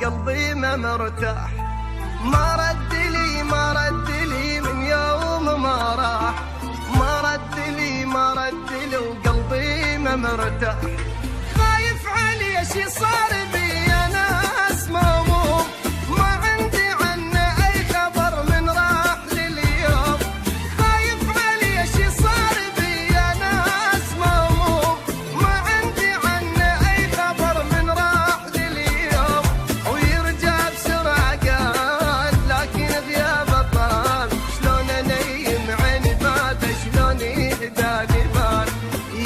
وقلبي ما مرتاح. ما رد لي من يوم ما راح. ما رد لي وقلبي ما مرتاح. خايف علي شي صار بي انا اسمه، ما عندي عنه اي خبر من راح لليوم. خايف علي شي صار بي انا اسمه، ما عندي عنه اي خبر من راح لليوم. ويرجع بسرعه قال لكن غيابه طال. شلون انيم عيني فات شلون يهداني بال.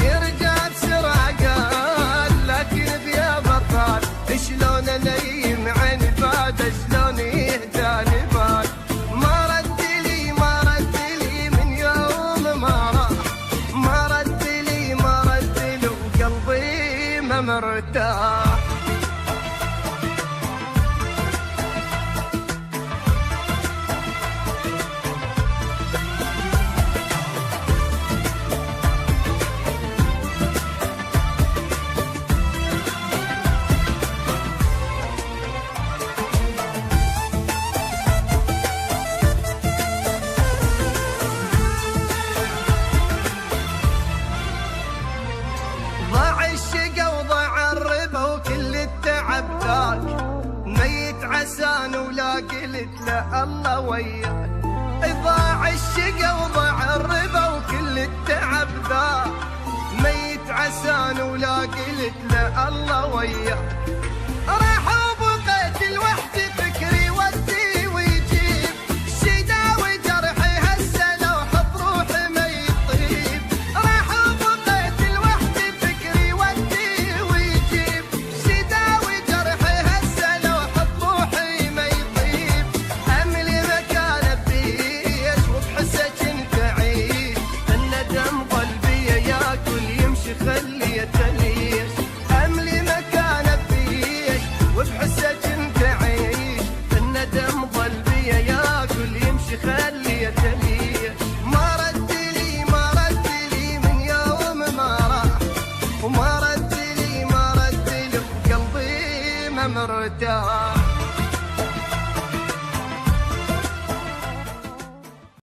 يرجع بسرعه قال لكن غيابه طال. شلون انيم عيني فات شلون يهداني بال. ما رد لي من يوم ما راح. ما رد لي وقلبي ما مرتاح. ضاع الشقا وضاع الربا وكل التعب ذاك. ميت عسان ولا قلت له الله وياك. ضاع الشقا وضاع الربا وكل التعب ذاك. ميت عسان ولا قلت له الله وياك. راح وبقيت لوحدي فكري ودي ويجيب. شداوي جرحي هسه لو حط روحي ما يطيب. راح وبقيت لوحدي فكري ودي ويجيب. شداوي جرحي هسه لو حط روحي ما يطيب. املي مكانه بيش وبحسه كنت اعيش. الندم قلبي ياكل يمشي خليه تليش. املي مكانه بيش وبحسه كنت اعيش. الندم قلبي ياكل يمشي خليه تليش. ما رد لي من يوم ما راح. وما رد لي وقلبي ما مرتاح.